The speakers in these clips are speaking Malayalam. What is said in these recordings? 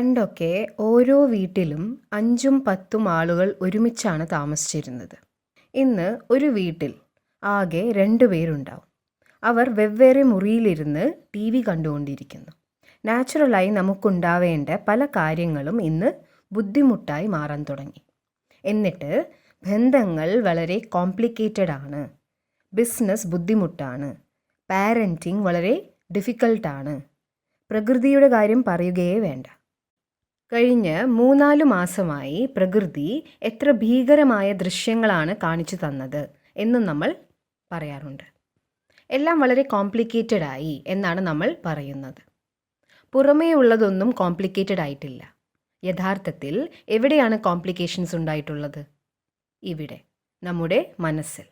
പണ്ടൊക്കെ ഓരോ വീട്ടിലും 5ഉം 10ഉം ആളുകൾ ഒരുമിച്ചാണ് താമസിച്ചിരുന്നത്. ഇന്ന് ഒരു വീട്ടിൽ ആകെ 2 പേരുണ്ടാവും. അവർ വെവ്വേറെ മുറിയിലിരുന്ന് ടി.വി. കണ്ടുകൊണ്ടിരിക്കുന്നു. നാച്ചുറലായി നമുക്കുണ്ടാവേണ്ട പല കാര്യങ്ങളും ഇന്ന് ബുദ്ധിമുട്ടായി മാറാൻ തുടങ്ങി. എന്നിട്ട് ബന്ധങ്ങൾ വളരെ കോംപ്ലിക്കേറ്റഡ് ആണ്. ബിസിനസ് ബുദ്ധിമുട്ടാണ്. പാരൻറ്റിങ് വളരെ ഡിഫിക്കൽട്ടാണ്. പ്രകൃതിയുടെ കാര്യം പറയുകയേ വേണ്ട. കഴിഞ്ഞ 3-4 മാസമായി പ്രകൃതി എത്ര ഭീകരമായ ദൃശ്യങ്ങളാണ് കാണിച്ചു തന്നത് എന്നും നമ്മൾ പറയാറുണ്ട്. എല്ലാം വളരെ കോംപ്ലിക്കേറ്റഡ് ആയി എന്നാണ് നമ്മൾ പറയുന്നത്. പുറമേ ഉള്ളതൊന്നും കോംപ്ലിക്കേറ്റഡ് ആയിട്ടില്ല. യഥാർത്ഥത്തിൽ എവിടെയാണ് കോംപ്ലിക്കേഷൻസ് ഉണ്ടായിട്ടുള്ളത്? ഇവിടെ, നമ്മുടെ മനസ്സിൽ.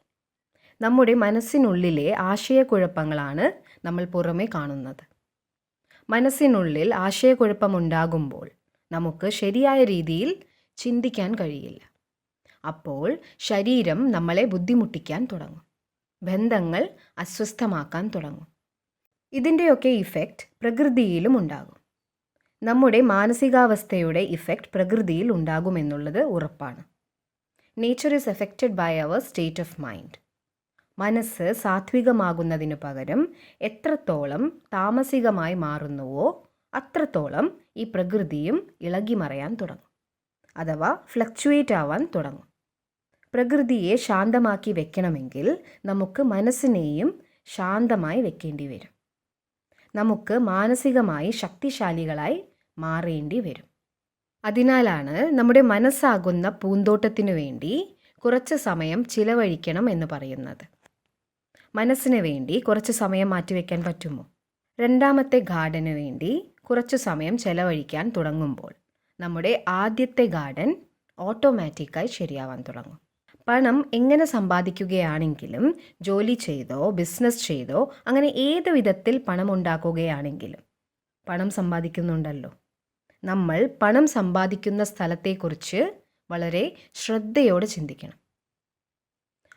നമ്മുടെ മനസ്സിനുള്ളിലെ ആശയക്കുഴപ്പങ്ങളാണ് നമ്മൾ പുറമേ കാണുന്നത്. മനസ്സിനുള്ളിൽ ആശയക്കുഴപ്പമുണ്ടാകുമ്പോൾ നമുക്ക് ശരിയായ രീതിയിൽ ചിന്തിക്കാൻ കഴിയില്ല. അപ്പോൾ ശരീരം നമ്മളെ ബുദ്ധിമുട്ടിക്കാൻ തുടങ്ങും. ബന്ധങ്ങൾ അസ്വസ്ഥമാക്കാൻ തുടങ്ങും. ഇതിൻ്റെയൊക്കെ ഇഫക്റ്റ് പ്രകൃതിയിലും ഉണ്ടാകും. നമ്മുടെ മാനസികാവസ്ഥയുടെ ഇഫക്റ്റ് പ്രകൃതിയിൽ ഉണ്ടാകുമെന്നുള്ളത് ഉറപ്പാണ്. Nature is affected by our state of mind. മനസ്സ് സാത്വികമാകുന്നതിനു പകരം എത്രത്തോളം താമസികമായി മാറുന്നുവോ അത്രത്തോളം ഈ പ്രകൃതിയും ഇളകി മറയാൻ തുടങ്ങും, അഥവാ ഫ്ലക്ച്വേറ്റ് ആവാൻ തുടങ്ങും. പ്രകൃതിയെ ശാന്തമാക്കി വെക്കണമെങ്കിൽ നമുക്ക് മനസ്സിനെയും ശാന്തമായി വെക്കേണ്ടി വരും. നമുക്ക് മാനസികമായി ശക്തിശാലികളായി മാറേണ്ടി വരും. അതിനാലാണ് നമ്മുടെ മനസ്സാകുന്ന പൂന്തോട്ടത്തിനു വേണ്ടി കുറച്ച് സമയം ചിലവഴിക്കണം എന്ന് പറയുന്നത്. മനസ്സിന് വേണ്ടി കുറച്ച് സമയം മാറ്റിവെക്കാൻ പറ്റുമോ? രണ്ടാമത്തെ ഗാർഡന് വേണ്ടി കുറച്ച് സമയം ചെലവഴിക്കാൻ തുടങ്ങുമ്പോൾ നമ്മുടെ ആദ്യത്തെ ഗാർഡൻ ഓട്ടോമാറ്റിക്കായി ശരിയാവാൻ തുടങ്ങും. പണം എങ്ങനെ സമ്പാദിക്കുകയാണെങ്കിലും, ജോലി ചെയ്തോ ബിസിനസ് ചെയ്തോ അങ്ങനെ ഏത് വിധത്തിൽ പണം ഉണ്ടാക്കുകയാണെങ്കിലും പണം സമ്പാദിക്കുന്നുണ്ടല്ലോ. നമ്മൾ പണം സമ്പാദിക്കുന്ന സ്ഥലത്തെക്കുറിച്ച് വളരെ ശ്രദ്ധയോടെ ചിന്തിക്കണം.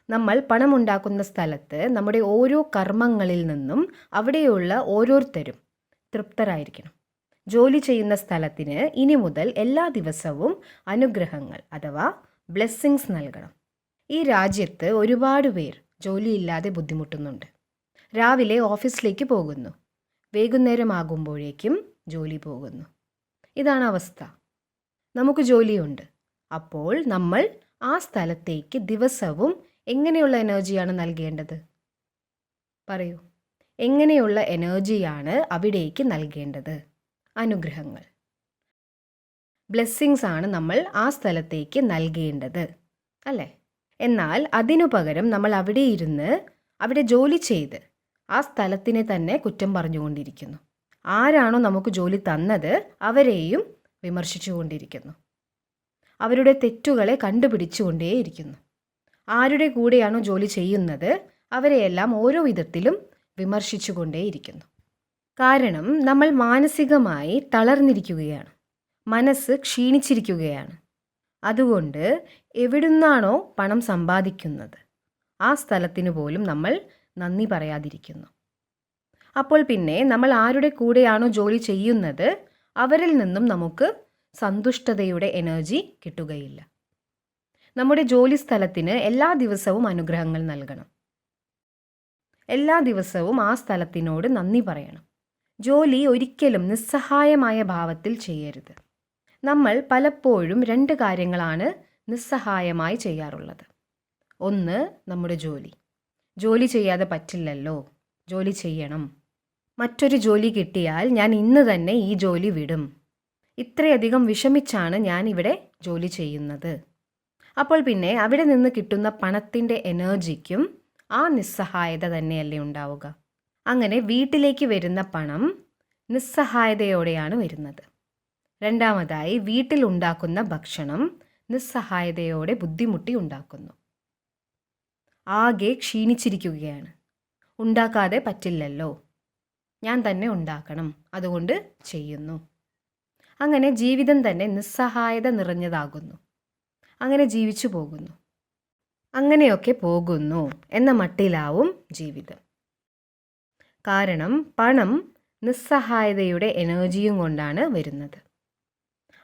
നമ്മൾ പണമുണ്ടാക്കുന്ന സ്ഥലത്ത് നമ്മുടെ ഓരോ കർമ്മങ്ങളിൽ നിന്നും അവിടെയുള്ള ഓരോരുത്തരും തൃപ്തരായിരിക്കണം. ജോലി ചെയ്യുന്ന സ്ഥലത്തിന് ഇനി മുതൽ എല്ലാ ദിവസവും അനുഗ്രഹങ്ങൾ അഥവാ ബ്ലെസ്സിങ്സ് നൽകണം. ഈ രാജ്യത്ത് ഒരുപാട് പേർ ജോലിയില്ലാതെ ബുദ്ധിമുട്ടുന്നുണ്ട്. രാവിലെ ഓഫീസിലേക്ക് പോകുന്നു, വൈകുന്നേരമാകുമ്പോഴേക്കും ജോലി പോകുന്നു. ഇതാണ് അവസ്ഥ. നമുക്ക് ജോലിയുണ്ട്. അപ്പോൾ നമ്മൾ ആ സ്ഥലത്തേക്ക് ദിവസവും എങ്ങനെയുള്ള എനർജിയാണ് നൽകേണ്ടത്? പറയൂ, എങ്ങനെയുള്ള എനർജിയാണ് അവിടേക്ക് നൽകേണ്ടത്? അനുഗ്രഹങ്ങൾ, ബ്ലെസ്സിങ്സ് ആണ് നമ്മൾ ആ സ്ഥലത്തേക്ക് നൽകേണ്ടത്, അല്ലേ? എന്നാൽ അതിനു പകരം നമ്മൾ അവിടെ ഇരുന്ന് അവിടെ ജോലി ചെയ്ത് ആ സ്ഥലത്തിനെ തന്നെ കുറ്റം പറഞ്ഞുകൊണ്ടിരിക്കുന്നു. ആരാണോ നമുക്ക് ജോലി തന്നത് അവരെയും വിമർശിച്ചുകൊണ്ടിരിക്കുന്നു. അവരുടെ തെറ്റുകളെ കണ്ടുപിടിച്ചുകൊണ്ടേയിരിക്കുന്നു. ആരുടെ കൂടെയാണോ ജോലി ചെയ്യുന്നത് അവരെയെല്ലാം ഓരോ വിധത്തിലും വിമർശിച്ചു കൊണ്ടേയിരിക്കുന്നു. കാരണം നമ്മൾ മാനസികമായി തളർന്നിരിക്കുകയാണ്. മനസ്സ് ക്ഷീണിച്ചിരിക്കുകയാണ്. അതുകൊണ്ട് എവിടുന്നാണോ പണം സമ്പാദിക്കുന്നത് ആ സ്ഥലത്തിന് പോലും നമ്മൾ നന്ദി പറയാതിരിക്കുന്നു. അപ്പോൾ പിന്നെ നമ്മൾ ആരുടെ കൂടെയാണോ ജോലി ചെയ്യുന്നത് അവരിൽ നിന്നും നമുക്ക് സന്തുഷ്ടതയുടെ എനർജി കിട്ടുകയില്ല. നമ്മുടെ ജോലി സ്ഥലത്തിന് എല്ലാ ദിവസവും അനുഗ്രഹങ്ങൾ നൽകണം. എല്ലാ ദിവസവും ആ സ്ഥലത്തിനോട് നന്ദി പറയണം. ജോലി ഒരിക്കലും നിസ്സഹായമായ ഭാവത്തിൽ ചെയ്യരുത്. നമ്മൾ പലപ്പോഴും 2 കാര്യങ്ങളാണ് നിസ്സഹായമായി ചെയ്യാറുള്ളത്. ഒന്ന്, നമ്മുടെ ജോലി ചെയ്യാതെ പറ്റില്ലല്ലോ, ജോലി ചെയ്യണം. മറ്റൊരു ജോലി കിട്ടിയാൽ ഞാൻ ഇന്ന് തന്നെ ഈ ജോലി വിടും. ഇത്രയധികം വിഷമിച്ചാണ് ഞാൻ ഇവിടെ ജോലി ചെയ്യുന്നത്. അപ്പോൾ പിന്നെ അവിടെ നിന്ന് കിട്ടുന്ന പണത്തിൻ്റെ എനർജിക്കും ആ നിസ്സഹായത തന്നെയല്ലേ ഉണ്ടാവുക. അങ്ങനെ വീട്ടിലേക്ക് വരുന്ന പണം നിസ്സഹായതയോടെയാണ് വരുന്നത്. രണ്ടാമതായി, വീട്ടിൽ ഉണ്ടാക്കുന്ന ഭക്ഷണം നിസ്സഹായതയോടെ ബുദ്ധിമുട്ടി ഉണ്ടാക്കുന്നു. ആകെ ക്ഷീണിച്ചിരിക്കുകയാണ്. ഉണ്ടാക്കാതെ പറ്റില്ലല്ലോ, ഞാൻ തന്നെ ഉണ്ടാക്കണം, അതുകൊണ്ട് ചെയ്യുന്നു. അങ്ങനെ ജീവിതം തന്നെ നിസ്സഹായത നിറഞ്ഞതാകുന്നു. അങ്ങനെ ജീവിച്ചു പോകുന്നു. അങ്ങനെയൊക്കെ പോകുന്നു എന്ന മട്ടിലാവും ജീവിതം. കാരണം പണം നിസ്സഹായതയുടെ എനർജിയും കൊണ്ടാണ് വരുന്നത്.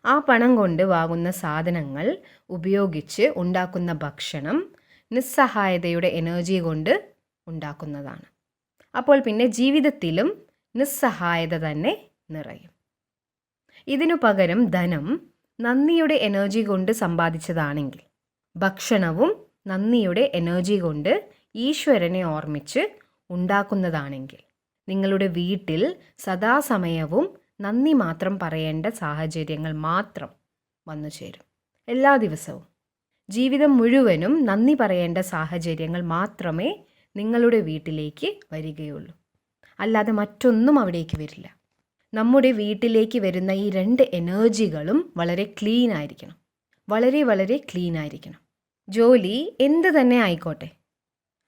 ആ പണം കൊണ്ട് വാങ്ങുന്ന സാധനങ്ങൾ ഉപയോഗിച്ച് ഉണ്ടാക്കുന്ന ഭക്ഷണം നിസ്സഹായതയുടെ എനർജി കൊണ്ട് ഉണ്ടാക്കുന്നതാണ്. അപ്പോൾ പിന്നെ ജീവിതത്തിലും നിസ്സഹായത തന്നെ നിറയും. ഇതിനു പകരം ധനം നന്ദിയുടെ എനർജി കൊണ്ട് സമ്പാദിച്ചതാണെങ്കിൽ, ഭക്ഷണവും നന്ദിയുടെ എനർജി കൊണ്ട് ഈശ്വരനെ ഓർമ്മിച്ച് ഉണ്ടാക്കുന്നതാണെങ്കിൽ, നിങ്ങളുടെ വീട്ടിൽ സദാസമയവും നന്ദി മാത്രം പറയേണ്ട സാഹചര്യങ്ങൾ മാത്രം വന്നു ചേരും. എല്ലാ ദിവസവും ജീവിതം മുഴുവനും നന്ദി പറയേണ്ട സാഹചര്യങ്ങൾ മാത്രമേ നിങ്ങളുടെ വീട്ടിലേക്ക് വരികയുള്ളൂ. അല്ലാതെ മറ്റൊന്നും അവിടേക്ക് വരില്ല. നമ്മുടെ വീട്ടിലേക്ക് വരുന്ന ഈ 2 എനർജികളും വളരെ ക്ലീൻ ആയിരിക്കണം. വളരെ വളരെ ക്ലീൻ ആയിരിക്കണം. ജോലി എന്ത് തന്നെ ആയിക്കോട്ടെ,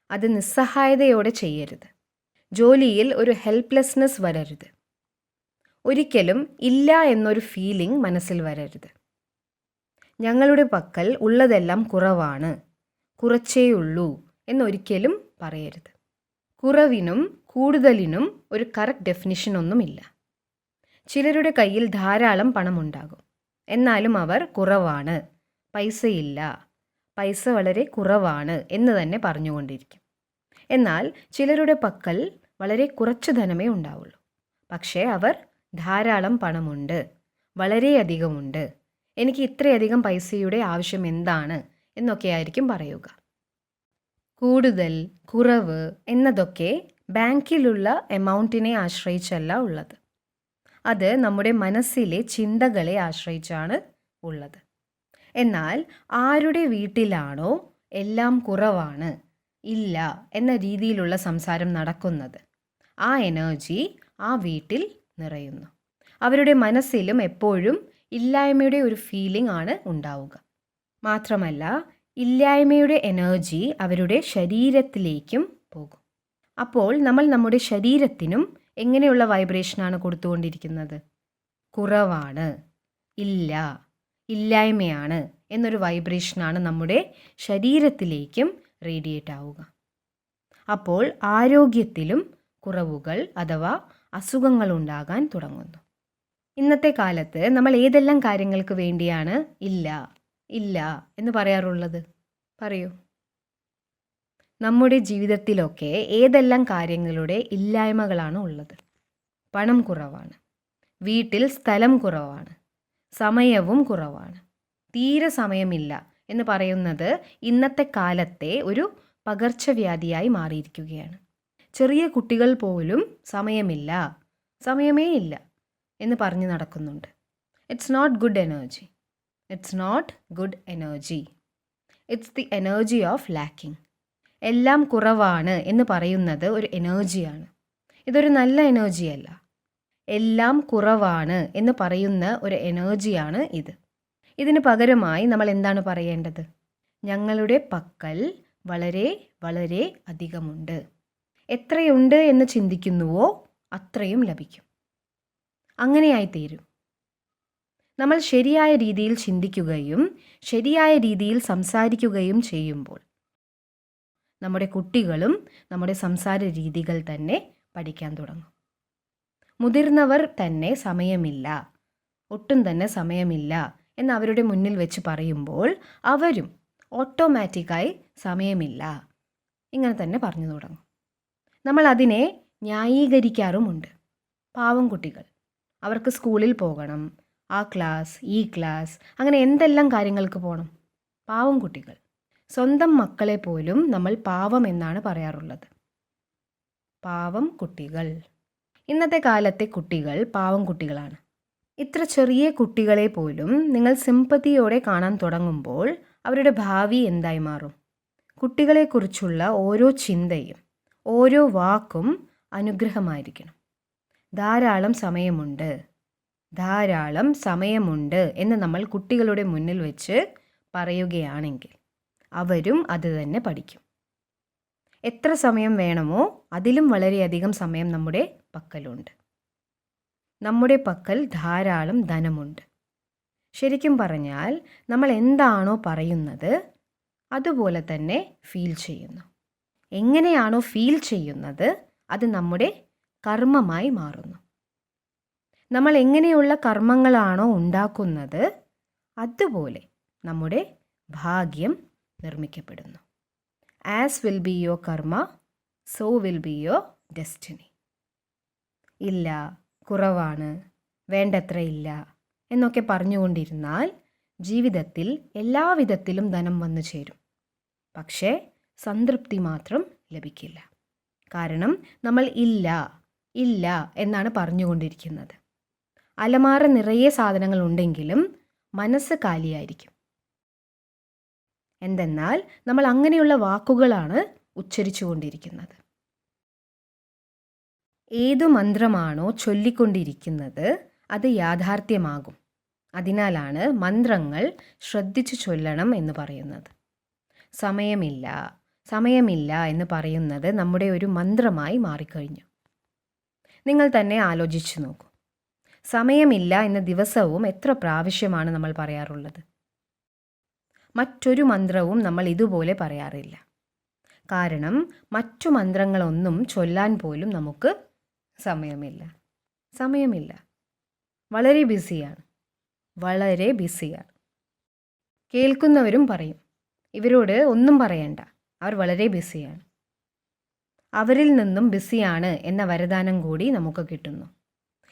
അത് നിസ്സഹായതയോടെ ചെയ്യരുത്. ജോലിയിൽ ഒരു ഹെൽപ്ലെസ്നെസ് വരരുത്. ഒരിക്കലും ഇല്ല എന്നൊരു ഫീലിംഗ് മനസ്സിൽ വരരുത്. ഞങ്ങളുടെ പക്കൽ ഉള്ളതെല്ലാം കുറവാണ്, കുറച്ചേയുള്ളൂ എന്നൊരിക്കലും പറയരുത്. കുറവിനും കൂടുതലിനും ഒരു കറക്റ്റ് ഡെഫിനിഷൻ ഒന്നുമില്ല. ചിലരുടെ കയ്യിൽ ധാരാളം പണമുണ്ടാകും, എന്നാലും അവർ കുറവാണ്, പൈസയില്ല, പൈസ വളരെ കുറവാണ് എന്ന് തന്നെ പറഞ്ഞുകൊണ്ടിരിക്കും. എന്നാൽ ചിലരുടെ പക്കൽ വളരെ കുറച്ച് ധനമേ ഉണ്ടാവുള്ളൂ, പക്ഷേ അവർ ധാരാളം പണമുണ്ട്, വളരെയധികമുണ്ട്, എനിക്ക് ഇത്രയധികം പൈസയുടെ ആവശ്യം എന്താണ് എന്നൊക്കെയായിരിക്കും പറയുക. കൂടുതൽ, കുറവ് എന്നതൊക്കെ ബാങ്കിലുള്ള എമൗണ്ടിനെ ആശ്രയിച്ചല്ല ഉള്ളത്. അത് നമ്മുടെ മനസ്സിലെ ചിന്തകളെ ആശ്രയിച്ചാണ് ഉള്ളത്. എന്നാൽ ആരുടെ വീട്ടിലാണോ എല്ലാം കുറവാണ്, ഇല്ല എന്ന രീതിയിലുള്ള സംസാരം നടക്കുന്നത്, ആ എനർജി ആ വീട്ടിൽ നിറയുന്നു. അവരുടെ മനസ്സിലും എപ്പോഴും ഇല്ലായ്മയുടെ ഒരു ഫീലിംഗ് ആണ് ഉണ്ടാവുക. മാത്രമല്ല, ഇല്ലായ്മയുടെ എനർജി അവരുടെ ശരീരത്തിലേക്കും പോകും. അപ്പോൾ നമ്മൾ നമ്മുടെ ശരീരത്തിനും എങ്ങനെയുള്ള വൈബ്രേഷനാണ് കൊടുത്തുകൊണ്ടിരിക്കുന്നത്? കുറവാണ്, ഇല്ല, ഇല്ലായ്മയാണ് എന്നൊരു വൈബ്രേഷനാണ് നമ്മുടെ ശരീരത്തിലേക്കും റേഡിയേറ്റ് ആവുക. അപ്പോൾ ആരോഗ്യത്തിലും കുറവുകൾ അഥവാ അസുഖങ്ങൾ ഉണ്ടാകാൻ തുടങ്ങുന്നു. ഇന്നത്തെ കാലത്ത് നമ്മൾ ഏതെല്ലാം കാര്യങ്ങൾക്ക് വേണ്ടിയാണ് ഇല്ല ഇല്ല എന്ന് പറയാറുള്ളത്? പറയൂ. നമ്മുടെ ജീവിതത്തിലൊക്കെ ഏതെല്ലാം കാര്യങ്ങളുടെ ഇല്ലായ്മകളാണ് ഉള്ളത്? പണം കുറവാണ്, വീട്ടിൽ സ്ഥലം കുറവാണ്, സമയവും കുറവാണ്, തീരെ സമയമില്ല എന്ന് പറയുന്നത് ഇന്നത്തെ കാലത്തെ ഒരു പകർച്ചവ്യാധിയായി മാറിയിരിക്കുകയാണ്. ചെറിയ കുട്ടികൾ പോലും സമയമില്ല, സമയമേ ഇല്ല എന്ന് പറഞ്ഞ് നടക്കുന്നുണ്ട്. It's not good energy. It's not good energy. It's the energy of lacking. എല്ലാം കുറവാണ് എന്ന് പറയുന്നത് ഒരു എനർജിയാണ്. ഇതൊരു നല്ല എനർജിയല്ല. എല്ലാം കുറവാണ് എന്ന് പറയുന്ന ഒരു എനർജിയാണ് ഇത്. ഇതിന് പകരമായി നമ്മൾ എന്താണ് പറയേണ്ടത്? ഞങ്ങളുടെ പക്കൽ വളരെ വളരെ അധികമുണ്ട്. എത്രയുണ്ട് എന്ന് ചിന്തിക്കുന്നുവോ അത്രയും ലഭിക്കും. അങ്ങനെയായിത്തീരും. നമ്മൾ ശരിയായ രീതിയിൽ ചിന്തിക്കുകയും ശരിയായ രീതിയിൽ സംസാരിക്കുകയും ചെയ്യുമ്പോൾ നമ്മുടെ കുട്ടികളും നമ്മുടെ സംസാര രീതികൾ തന്നെ പഠിക്കാൻ തുടങ്ങും. മുതിർന്നവർ തന്നെ സമയമില്ല, ഒട്ടും തന്നെ സമയമില്ല എന്ന് അവരുടെ മുന്നിൽ വെച്ച് പറയുമ്പോൾ അവരും ഓട്ടോമാറ്റിക്കായി സമയമില്ല ഇങ്ങനെ തന്നെ പറഞ്ഞു തുടങ്ങും. നമ്മൾ അതിനെ ന്യായീകരിക്കാറുമുണ്ട്. പാവം കുട്ടികൾ, അവർക്ക് സ്കൂളിൽ പോകണം, ആ ക്ലാസ് ഈ ക്ലാസ്, അങ്ങനെ എന്തെല്ലാം കാര്യങ്ങൾക്ക് പോകണം. പാവം കുട്ടികൾ. സ്വന്തം മക്കളെ പോലും നമ്മൾ പാവം എന്നാണ് പറയാറുള്ളത്. പാവം കുട്ടികൾ. ഇന്നത്തെ കാലത്തെ കുട്ടികൾ പാവം കുട്ടികളാണ്. ഇത്ര ചെറിയ കുട്ടികളെ പോലും നിങ്ങൾ സിമ്പതിയോടെ കാണാൻ തുടങ്ങുമ്പോൾ അവരുടെ ഭാവി എന്തായി മാറും? കുട്ടികളെക്കുറിച്ചുള്ള ഓരോ ചിന്തയും ഓരോ വാക്കും അനുഗ്രഹമായിരിക്കണം. ധാരാളം സമയമുണ്ട്, ധാരാളം സമയമുണ്ട് എന്ന് നമ്മൾ കുട്ടികളുടെ മുന്നിൽ വെച്ച് പറയുകയാണെങ്കിൽ അവരും അത് തന്നെ പഠിക്കും. എത്ര സമയം വേണമോ അതിലും വളരെയധികം സമയം നമ്മുടെ പക്കലുണ്ട്. നമ്മുടെ പക്കൽ ധാരാളം ധനമുണ്ട്. ശരിക്കും പറഞ്ഞാൽ നമ്മൾ എന്താണോ പറയുന്നത് അതുപോലെ തന്നെ ഫീൽ ചെയ്യുന്നു. എങ്ങനെയാണോ ഫീൽ ചെയ്യുന്നത് അത് നമ്മുടെ കർമ്മമായി മാറുന്നു. നമ്മൾ എങ്ങനെയുള്ള കർമ്മങ്ങളാണോ ഉണ്ടാക്കുന്നത് അതുപോലെ നമ്മുടെ ഭാഗ്യം നിർമ്മിക്കപ്പെടുന്നു. ആസ് വിൽ ബി യുവർ കർമ്മ, so will be your destiny. ഇല്ല, കുറവാണ്, വേണ്ടത്ര ഇല്ല എന്നൊക്കെ പറഞ്ഞുകൊണ്ടിരുന്നാൽ ജീവിതത്തിൽ എല്ലാവിധത്തിലും ധനം വന്നു ചേരും. പക്ഷേ സംതൃപ്തി മാത്രം ലഭിക്കില്ല. കാരണം നമ്മൾ ഇല്ല ഇല്ല എന്നാണ് പറഞ്ഞുകൊണ്ടിരിക്കുന്നത്. അലമാര നിറയെ സാധനങ്ങൾ ഉണ്ടെങ്കിലും മനസ്സ് കാലിയായിരിക്കും. എന്തെന്നാൽ നമ്മൾ അങ്ങനെയുള്ള വാക്കുകളാണ് ഉച്ചരിച്ചു കൊണ്ടിരിക്കുന്നത്. ഏതു മന്ത്രമാണോ ചൊല്ലിക്കൊണ്ടിരിക്കുന്നത് അത് യാഥാർത്ഥ്യമാകും. അതിനാലാണ് മന്ത്രങ്ങൾ ശ്രദ്ധിച്ചു ചൊല്ലണം എന്ന് പറയുന്നത്. സമയമില്ല സമയമില്ല എന്ന് പറയുന്നത് നമ്മുടെ ഒരു മന്ത്രമായി മാറിക്കഴിഞ്ഞു. നിങ്ങൾ തന്നെ ആലോചിച്ചു നോക്കൂ. സമയമില്ല എന്ന ദിവസവും എത്ര പ്രാവശ്യമാണ് നമ്മൾ പറയാറുള്ളത്? മറ്റൊരു മന്ത്രവും നമ്മൾ ഇതുപോലെ പറയാറില്ല. കാരണം മറ്റു മന്ത്രങ്ങളൊന്നും ചൊല്ലാൻ പോലും നമുക്ക് സമയമില്ല. വളരെ ബിസിയാണ്. കേൾക്കുന്നവരും പറയും, ഇവരോട് ഒന്നും പറയണ്ട, അവർ വളരെ ബിസിയാണ്. അവരിൽ നിന്നും ബിസിയാണ് എന്ന വരദാനം കൂടി നമുക്ക് കിട്ടുന്നു.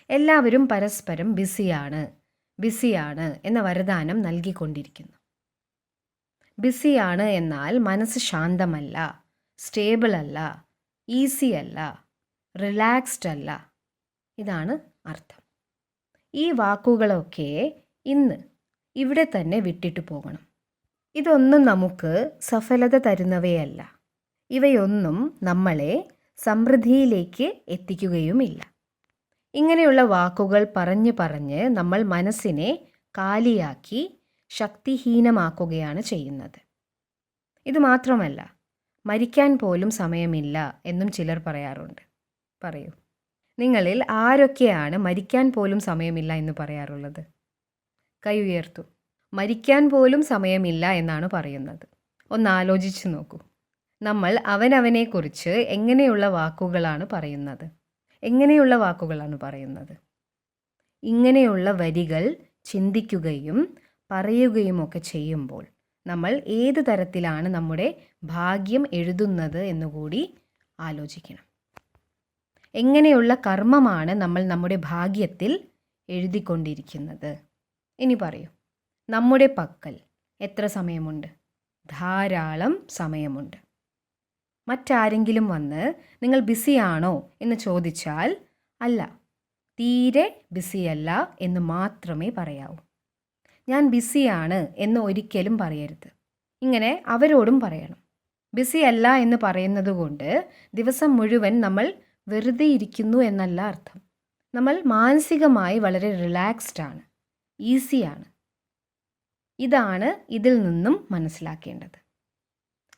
എല്ലാവരും പരസ്പരം ബിസിയാണ് എന്ന വരദാനം നൽകിക്കൊണ്ടിരിക്കുന്നു. ബിസിയാണ് എന്നാൽ മനസ്സ് ശാന്തമല്ല, സ്റ്റേബിൾ അല്ല, ഈസി അല്ല, റിലാക്സ്ഡ് അല്ല. ഇതാണ് അർത്ഥം. ഈ വാക്കുകളൊക്കെ ഇന്ന് ഇവിടെ തന്നെ വിട്ടിട്ട് പോകണം. ഇതൊന്നും നമുക്ക് സഫലത തരുന്നവയല്ല. ഇവയൊന്നും നമ്മളെ സമൃദ്ധിയിലേക്ക് എത്തിക്കുകയുമില്ല. ഇങ്ങനെയുള്ള വാക്കുകൾ പറഞ്ഞ് നമ്മൾ മനസ്സിനെ കാലിയാക്കി ശക്തിഹീനമാക്കുകയാണ് ചെയ്യുന്നത്. ഇതുമാത്രമല്ല, മരിക്കാൻ പോലും സമയമില്ല എന്നും ചിലർ പറയാറുണ്ട്. പറയൂ, നിങ്ങളിൽ ആരൊക്കെയാണ് മരിക്കാൻ പോലും സമയമില്ല എന്ന് പറയാറുള്ളത്? കൈ ഉയർത്തു. മരിക്കാൻ പോലും സമയമില്ല എന്നാണ് പറയുന്നത്. ഒന്ന് ആലോചിച്ചു നോക്കൂ. നമ്മൾ അവനവനെക്കുറിച്ച് എങ്ങനെയുള്ള വാക്കുകളാണ് പറയുന്നത്? ഇങ്ങനെയുള്ള വരികൾ ചിന്തിക്കുകയും പറയുകയുമൊക്കെ ചെയ്യുമ്പോൾ നമ്മൾ ഏത് തരത്തിലാണ് നമ്മുടെ ഭാഗ്യം എഴുതുന്നത് എന്നുകൂടി ആലോചിക്കണം. എങ്ങനെയുള്ള കർമ്മമാണ് നമ്മൾ നമ്മുടെ ഭാഗ്യത്തിൽ എഴുതിക്കൊണ്ടിരിക്കുന്നത്? ഇനി പറയൂ, നമ്മുടെ പക്കൽ എത്ര സമയമുണ്ട്? ധാരാളം സമയമുണ്ട്. മറ്റാരെങ്കിലും വന്ന് നിങ്ങൾ ബിസിയാണോ എന്ന് ചോദിച്ചാൽ അല്ല, തീരെ ബിസിയല്ല എന്ന് മാത്രമേ പറയാവൂ. ഞാൻ ബിസിയാണ് എന്ന് ഒരിക്കലും പറയരുത്. ഇങ്ങനെ അവരോടും പറയണം. ബിസിയല്ല എന്ന് പറയുന്നത് കൊണ്ട് ദിവസം മുഴുവൻ നമ്മൾ വെറുതെ ഇരിക്കുന്നു എന്നല്ല അർത്ഥം. നമ്മൾ മാനസികമായി വളരെ റിലാക്സ്ഡ് ആണ്, ഈസിയാണ്. ഇതാണ് ഇതിൽ നിന്നും മനസ്സിലാക്കേണ്ടത്.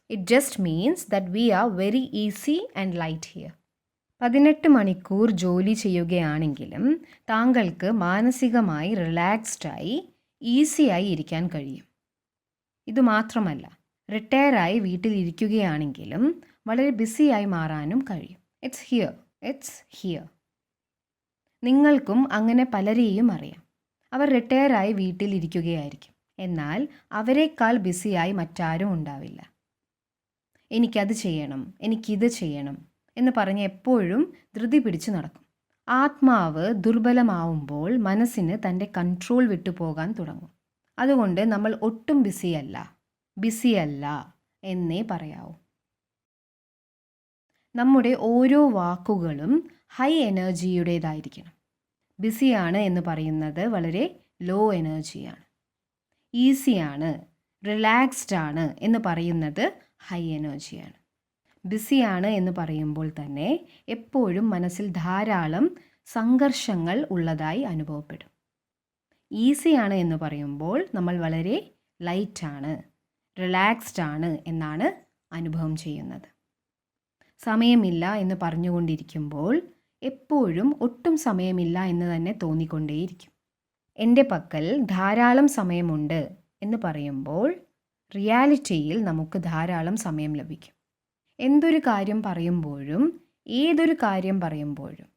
It just means that we are very easy and light here. 18 മണിക്കൂർ ജോലി ചെയ്യുകയാണെങ്കിലും താങ്കൾക്ക് മാനസികമായി റിലാക്സ്ഡായി ഈസിയായി ഇരിക്കാൻ കഴിയും. ഇതുമാത്രമല്ല, റിട്ടയറായി വീട്ടിലിരിക്കുകയാണെങ്കിലും വളരെ ബിസിയായി മാറാനും കഴിയും. It's here. നിങ്ങൾക്കും അങ്ങനെ പലരെയും അറിയാം. അവർ റിട്ടയറായി വീട്ടിലിരിക്കുകയായിരിക്കും. എന്നാൽ അവരെക്കാൾ ബിസിയായി മറ്റാരും ഉണ്ടാവില്ല. എനിക്കത് ചെയ്യണം, എനിക്കിത് ചെയ്യണം എന്ന് പറഞ്ഞ് എപ്പോഴും ധൃതി പിടിച്ചു നടക്കും. ആത്മാവ് ദുർബലമാവുമ്പോൾ മനസ്സിന് തൻ്റെ കൺട്രോൾ വിട്ടുപോകാൻ തുടങ്ങും. അതുകൊണ്ട് നമ്മൾ ഒട്ടും ബിസിയല്ല എന്നേ പറയാവൂ. നമ്മുടെ ഓരോ വാക്കുകളും ഹൈ എനർജിയുടേതായിരിക്കണം. ബിസിയാണ് എന്ന് പറയുന്നത് വളരെ ലോ എനർജിയാണ്. ഈസിയാണ്, റിലാക്സ്ഡ് ആണ് എന്ന് പറയുന്നത് ഹൈ എനർജിയാണ്. ബിസിയാണ് എന്ന് പറയുമ്പോൾ തന്നെ എപ്പോഴും മനസ്സിൽ ധാരാളം സംഘർഷങ്ങൾ ഉള്ളതായി അനുഭവപ്പെടും. ഈസിയാണ് എന്ന് പറയുമ്പോൾ നമ്മൾ വളരെ ലൈറ്റാണ്, റിലാക്സ്ഡ് ആണ് എന്നാണ് അനുഭവം ചെയ്യുന്നത്. സമയമില്ല എന്ന് പറഞ്ഞുകൊണ്ടിരിക്കുമ്പോൾ എപ്പോഴും ഒട്ടും സമയമില്ല എന്ന് തന്നെ തോന്നിക്കൊണ്ടേയിരിക്കും. എൻ്റെ പക്കൽ ധാരാളം സമയമുണ്ട് എന്ന് പറയുമ്പോൾ റിയാലിറ്റിയിൽ നമുക്ക് ധാരാളം സമയം ലഭിക്കും. എന്തൊരു കാര്യം പറയുമ്പോഴും ഏതൊരു കാര്യം പറയുമ്പോഴും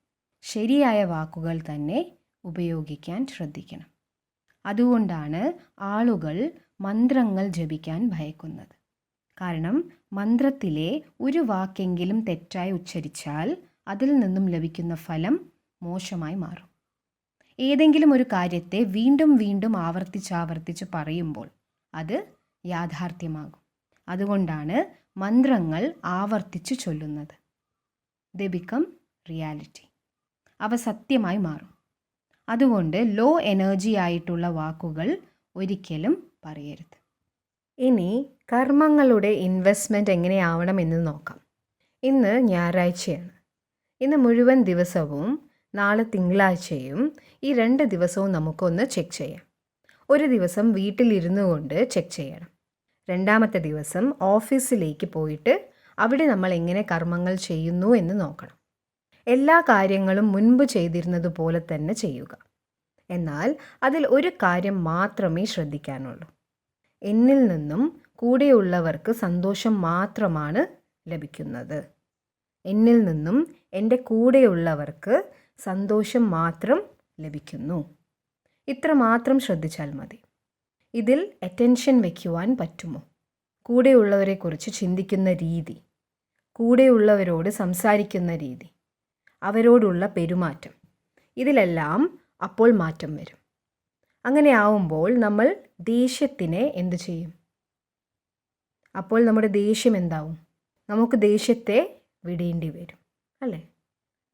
ശരിയായ വാക്കുകൾ തന്നെ ഉപയോഗിക്കാൻ ശ്രദ്ധിക്കണം. അതുകൊണ്ടാണ് ആളുകൾ മന്ത്രങ്ങൾ ജപിക്കാൻ ഭയക്കുന്നത്. കാരണം മന്ത്രത്തിലെ ഒരു വാക്കെങ്കിലും തെറ്റായി ഉച്ചരിച്ചാൽ അതിൽ നിന്നും ലഭിക്കുന്ന ഫലം മോശമായി മാറും. ഏതെങ്കിലും ഒരു കാര്യത്തെ വീണ്ടും വീണ്ടും ആവർത്തിച്ചാവർത്തിച്ച് പറയുമ്പോൾ അത് യാഥാർത്ഥ്യമാകും. അതുകൊണ്ടാണ് മന്ത്രങ്ങൾ ആവർത്തിച്ച് ചൊല്ലുന്നത്. ദേ ബിക്കം റിയാലിറ്റി. അവ സത്യമായി മാറും. അതുകൊണ്ട് ലോ എനർജി ആയിട്ടുള്ള വാക്കുകൾ ഒരിക്കലും പറയരുത്. ഇനി കർമ്മങ്ങളുടെ ഇൻവെസ്റ്റ്മെൻറ്റ് എങ്ങനെയാവണമെന്ന് നോക്കാം. ഇന്ന് ഞായറാഴ്ചയാണ്. ഇന്ന് മുഴുവൻ ദിവസവും നാളെ തിങ്കളാഴ്ചയും ഈ 2 ദിവസവും നമുക്കൊന്ന് ചെക്ക് ചെയ്യാം. ഒരു ദിവസം വീട്ടിലിരുന്നു കൊണ്ട് ചെക്ക് ചെയ്യണം. 2ാമത്തെ ദിവസം ഓഫീസിലേക്ക് പോയിട്ട് അവിടെ നമ്മൾ എങ്ങനെ കർമ്മങ്ങൾ ചെയ്യുന്നു എന്ന് നോക്കണം. എല്ലാ കാര്യങ്ങളും മുൻപ് ചെയ്തിരുന്നത് പോലെ തന്നെ ചെയ്യുക. എന്നാൽ അതിൽ ഒരു കാര്യം മാത്രമേ ശ്രദ്ധിക്കാനുള്ളൂ. എന്നിൽ നിന്നും കൂടെയുള്ളവർക്ക് സന്തോഷം മാത്രമാണ് ലഭിക്കുന്നത്. എന്നിൽ നിന്നും എൻ്റെ കൂടെയുള്ളവർക്ക് സന്തോഷം മാത്രം ലഭിക്കുന്നു. ഇത്ര മാത്രം ശ്രദ്ധിച്ചാൽ മതി. ഇതിൽ അറ്റൻഷൻ വയ്ക്കുവാൻ പറ്റുമോ? കൂടെയുള്ളവരെക്കുറിച്ച് ചിന്തിക്കുന്ന രീതി, കൂടെയുള്ളവരോട് സംസാരിക്കുന്ന രീതി, അവരോടുള്ള പെരുമാറ്റം, ഇതിലെല്ലാം അപ്പോൾ മാറ്റം വരും. അങ്ങനെ ആവുമ്പോൾ നമ്മൾ ദേഷ്യത്തിനെ എന്ത് ചെയ്യും? അപ്പോൾ നമ്മുടെ ദേഷ്യം എന്താവും? നമുക്ക് ദേഷ്യത്തെ വിടേണ്ടി വരും, അല്ലേ?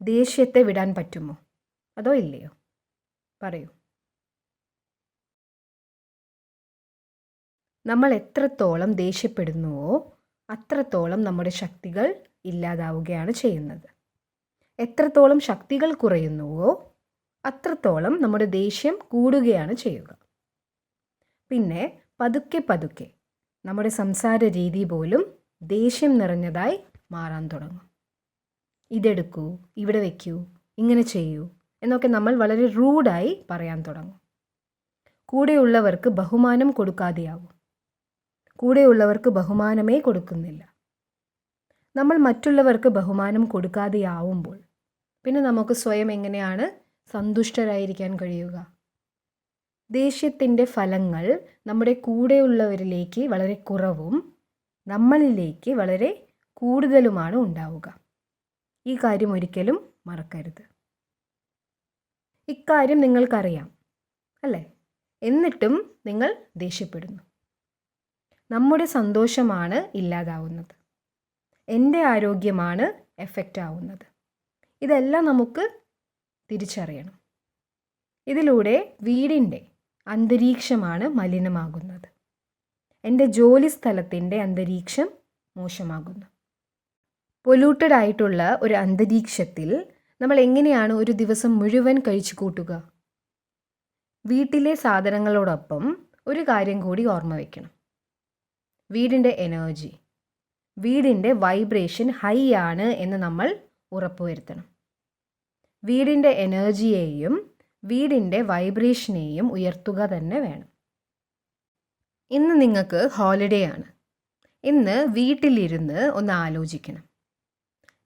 ദേഷ്യത്തെ വിടാൻ പറ്റുമോ? അതോ ഇല്ലയോ? പറയൂ. നമ്മൾ എത്രത്തോളം ദേഷ്യപ്പെടുന്നുവോ അത്രത്തോളം നമ്മുടെ ശക്തികൾ ഇല്ലാതാവുകയാണ് ചെയ്യുന്നത്. എത്രത്തോളം ശക്തികൾ കുറയുന്നുവോ അത്രത്തോളം നമ്മുടെ ദേഷ്യം കൂടുകയാണ് ചെയ്യുക. പിന്നെ പതുക്കെ പതുക്കെ നമ്മുടെ സംസാര രീതി പോലും ദേഷ്യം നിറഞ്ഞതായി മാറാൻ തുടങ്ങും. ഇതെടുക്കൂ, ഇവിടെ വയ്ക്കൂ, ഇങ്ങനെ ചെയ്യൂ എന്നൊക്കെ നമ്മൾ വളരെ റൂഡായി പറയാൻ തുടങ്ങും. കൂടെയുള്ളവർക്ക് ബഹുമാനം കൊടുക്കാതെയാവും. കൂടെയുള്ളവർക്ക് ബഹുമാനമേ കൊടുക്കുന്നില്ല. നമ്മൾ മറ്റുള്ളവർക്ക് ബഹുമാനം കൊടുക്കാതെയാവുമ്പോൾ പിന്നെ നമുക്ക് സ്വയം എങ്ങനെയാണ് സന്തുഷ്ടരായിരിക്കാൻ കഴിയുക? ദേഷ്യത്തിൻ്റെ ഫലങ്ങൾ നമ്മുടെ കൂടെയുള്ളവരിലേക്ക് വളരെ കുറവും നമ്മളിലേക്ക് വളരെ കൂടുതലുമാണ് ഉണ്ടാവുക. ഈ കാര്യം ഒരിക്കലും മറക്കരുത്. ഇക്കാര്യം നിങ്ങൾക്കറിയാം, അല്ലേ? എന്നിട്ടും നിങ്ങൾ ദേഷ്യപ്പെടുന്നു. നമ്മുടെ സന്തോഷമാണ് ഇല്ലാതാവുന്നത്. എൻ്റെ ആരോഗ്യമാണ് എഫക്റ്റ് ആവുന്നത്. ഇതെല്ലാം നമുക്ക് തിരിച്ചറിയണം. ഇതിലൂടെ വീടിൻ്റെ അന്തരീക്ഷമാണ് മലിനമാകുന്നത്. എൻ്റെ ജോലി സ്ഥലത്തിൻ്റെ അന്തരീക്ഷം മോശമാകുന്നു. പൊല്യൂട്ടഡ് ആയിട്ടുള്ള ഒരു അന്തരീക്ഷത്തിൽ നമ്മൾ എങ്ങനെയാണ് ഒരു ദിവസം മുഴുവൻ കഴിച്ചു കൂട്ടുക? വീട്ടിലെ സാധനങ്ങളോടൊപ്പം ഒരു കാര്യം കൂടി ഓർമ്മ വയ്ക്കണം. വീടിൻ്റെ എനർജി, വീടിൻ്റെ വൈബ്രേഷൻ ഹൈ ആണ് എന്ന് നമ്മൾ ഉറപ്പുവരുത്തണം. വീടിൻ്റെ എനർജിയെയും വീടിൻ്റെ വൈബ്രേഷനെയും ഉയർത്തുക തന്നെ വേണം. ഇന്ന് നിങ്ങൾക്ക് ഹോളിഡേ ആണ്. ഇന്ന് വീട്ടിലിരുന്ന് ഒന്ന് ആലോചിക്കണം.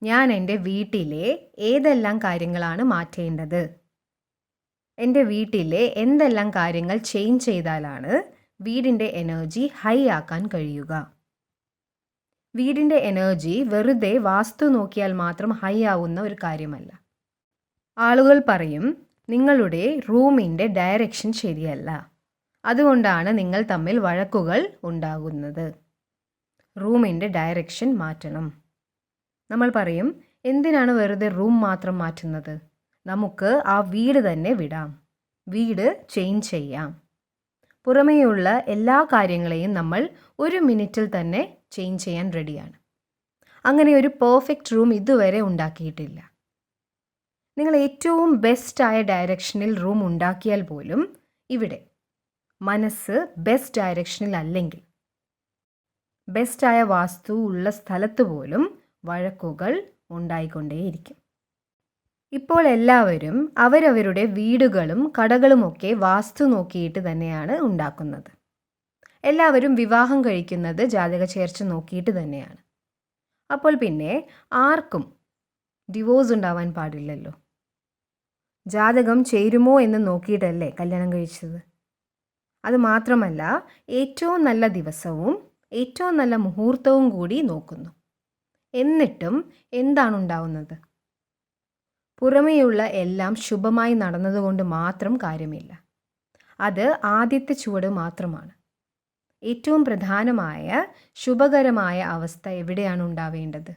ഞാൻ എൻ്റെ വീട്ടിലെ ഏതെല്ലാം കാര്യങ്ങളാണ് മാറ്റേണ്ടത്? എൻ്റെ വീട്ടിലെ എന്തെല്ലാം കാര്യങ്ങൾ ചേഞ്ച് ചെയ്താലാണ് വീടിൻ്റെ എനർജി ഹൈ ആക്കാൻ കഴിയുക? വീടിൻ്റെ എനർജി വെറുതെ വാസ്തു നോക്കിയാൽ മാത്രം ഹൈ ആവുന്ന ഒരു കാര്യമല്ല. ആളുകൾ പറയും, നിങ്ങളുടെ റൂമിൻ്റെ ഡയറക്ഷൻ ശരിയല്ല, അതുകൊണ്ടാണ് നിങ്ങൾ തമ്മിൽ വഴക്കുകൾ ഉണ്ടാകുന്നത്. റൂമിൻ്റെ ഡയറക്ഷൻ മാറ്റണം. നമ്മൾ പറയും, എന്തിനാണ് വെറുതെ റൂം മാത്രം മാറ്റുന്നത്? നമുക്ക് ആ വീട് തന്നെ വിടാം, വീട് ചേഞ്ച് ചെയ്യാം. പുറമേയുള്ള എല്ലാ കാര്യങ്ങളെയും നമ്മൾ 1 മിനിറ്റിൽ തന്നെ ചേഞ്ച് ചെയ്യാൻ റെഡിയാണ്. അങ്ങനെ ഒരു പെർഫെക്റ്റ് റൂം ഇതുവരെ ഉണ്ടാക്കിയിട്ടില്ല. നിങ്ങൾ ഏറ്റവും ബെസ്റ്റായ ഡയറക്ഷനിൽ റൂം ഉണ്ടാക്കിയാൽ പോലും ഇവിടെ മനസ്സ് ബെസ്റ്റ് ഡയറക്ഷനിൽ അല്ലെങ്കിൽ, ബെസ്റ്റായ വാസ്തു ഉള്ള സ്ഥലത്ത് പോലും വഴക്കുകൾ ഉണ്ടായിക്കൊണ്ടേയിരിക്കും. ഇപ്പോൾ എല്ലാവരും അവരവരുടെ വീടുകളും കടകളുമൊക്കെ വാസ്തു നോക്കിയിട്ട് തന്നെയാണ് ഉണ്ടാക്കുന്നത്. എല്ലാവരും വിവാഹം കഴിക്കുന്നത് ജാതക ചേർച്ച നോക്കിയിട്ട് തന്നെയാണ്. അപ്പോൾ പിന്നെ ആർക്കും ഡിവോഴ്സ് ഉണ്ടാവാൻ പാടില്ലല്ലോ. ജാതകം ചേരുമോ എന്ന് നോക്കിയിട്ടല്ലേ കല്യാണം കഴിച്ചത്. അതുമാത്രമല്ല, ഏറ്റവും നല്ല ദിവസവും ഏറ്റവും നല്ല മുഹൂർത്തവും കൂടി നോക്കുന്നു. എന്നിട്ടും എന്താണ് ഉണ്ടാവുന്നത്? പുറമേയുള്ള എല്ലാം ശുഭമായി നടന്നതുകൊണ്ട് മാത്രം കാര്യമില്ല. അത് ആദ്യത്തെ ചുവട് മാത്രമാണ്. ഏറ്റവും പ്രധാനമായ ശുഭകരമായ അവസ്ഥ എവിടെയാണ് ഉണ്ടാവേണ്ടത്?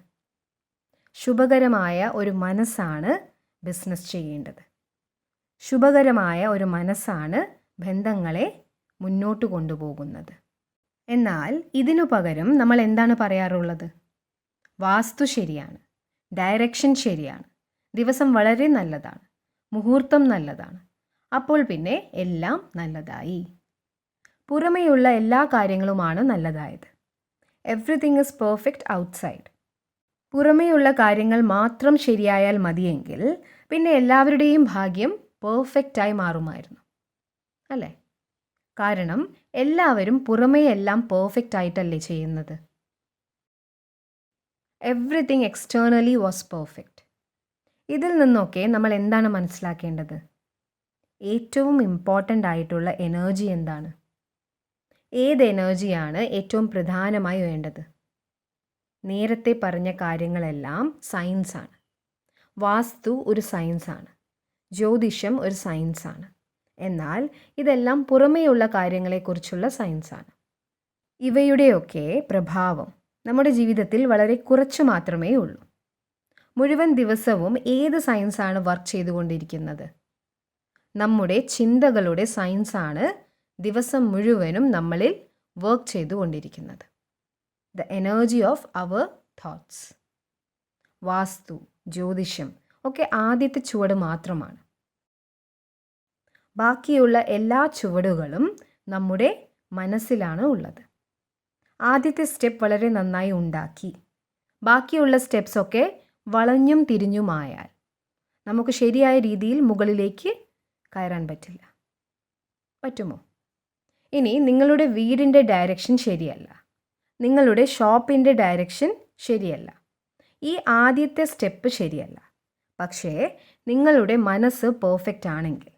ശുഭകരമായ ഒരു മനസ്സാണ് ബിസിനസ് ചെയ്യേണ്ടത്. ശുഭകരമായ ഒരു മനസ്സാണ് ബന്ധങ്ങളെ മുന്നോട്ട് കൊണ്ടുപോകുന്നത്. എന്നാൽ ഇതിനു പകരം നമ്മൾ എന്താണ് പറയാറുള്ളത്? വാസ്തു ശരിയാണ്, ഡയറക്ഷൻ ശരിയാണ്, ദിവസം വളരെ നല്ലതാണ്, മുഹൂർത്തം നല്ലതാണ്, അപ്പോൾ പിന്നെ എല്ലാം നല്ലതായി. പുറമേയുള്ള എല്ലാ കാര്യങ്ങളുമാണ് നല്ലതായത്. Everything is perfect outside. പുറമേയുള്ള കാര്യങ്ങൾ മാത്രം ശരിയായാൽ മതിയെങ്കിൽ പിന്നെ എല്ലാവരുടെയും ഭാഗ്യം പെർഫെക്റ്റായി മാറുമായിരുന്നു, അല്ലേ? കാരണം എല്ലാവരും പുറമേ എല്ലാം പെർഫെക്റ്റ് ആയിട്ടല്ലേ ചെയ്യുന്നത്. Everything externally was perfect. ഇതിൽ നിന്നൊക്കെ നമ്മൾ എന്താണ് മനസ്സിലാക്കേണ്ടത്? ഏറ്റവും ഇമ്പോർട്ടൻ്റ് ആയിട്ടുള്ള എനർജി എന്താണ്? ഏത് എനർജിയാണ് ഏറ്റവും പ്രധാനമായി വേണ്ടത്? നേരത്തെ പറഞ്ഞ കാര്യങ്ങളെല്ലാം സയൻസാണ്. വാസ്തു ഒരു സയൻസാണ്, ജ്യോതിഷം ഒരു സയൻസാണ്. എന്നാൽ ഇതെല്ലാം പുറമേയുള്ള കാര്യങ്ങളെക്കുറിച്ചുള്ള സയൻസാണ്. ഇവയുടെയൊക്കെ പ്രഭാവം നമ്മുടെ ജീവിതത്തിൽ വളരെ കുറച്ച് മാത്രമേ ഉള്ളൂ. മുഴുവൻ ദിവസവും ഏത് സയൻസാണ് വർക്ക് ചെയ്തുകൊണ്ടിരിക്കുന്നത്? നമ്മുടെ ചിന്തകളുടെ സയൻസാണ് ദിവസം മുഴുവനും നമ്മളിൽ വർക്ക് ചെയ്തുകൊണ്ടിരിക്കുന്നത്. The energy of our thoughts. വാസ്തു, ജ്യോതിഷം ഒക്കെ ആദ്യത്തെ ചുവട് മാത്രമാണ്. ബാക്കിയുള്ള എല്ലാ ചുവടുകളും നമ്മുടെ മനസ്സിലാണ് ഉള്ളത്. ആദ്യത്തെ സ്റ്റെപ്പ് വളരെ നന്നായി ഉണ്ടാക്കി ബാക്കിയുള്ള സ്റ്റെപ്സൊക്കെ വളഞ്ഞും തിരിഞ്ഞുമായാൽ നമുക്ക് ശരിയായ രീതിയിൽ മുകളിലേക്ക് കയറാൻ പറ്റില്ല. പറ്റുമോ? ഇനി നിങ്ങളുടെ വീടിൻ്റെ ഡയറക്ഷൻ ശരിയല്ല, നിങ്ങളുടെ ഷോപ്പിൻ്റെ ഡയറക്ഷൻ ശരിയല്ല, ഈ ആദ്യത്തെ സ്റ്റെപ്പ് ശരിയല്ല. പക്ഷേ നിങ്ങളുടെ മനസ്സ് പെർഫെക്റ്റ് ആണെങ്കിൽ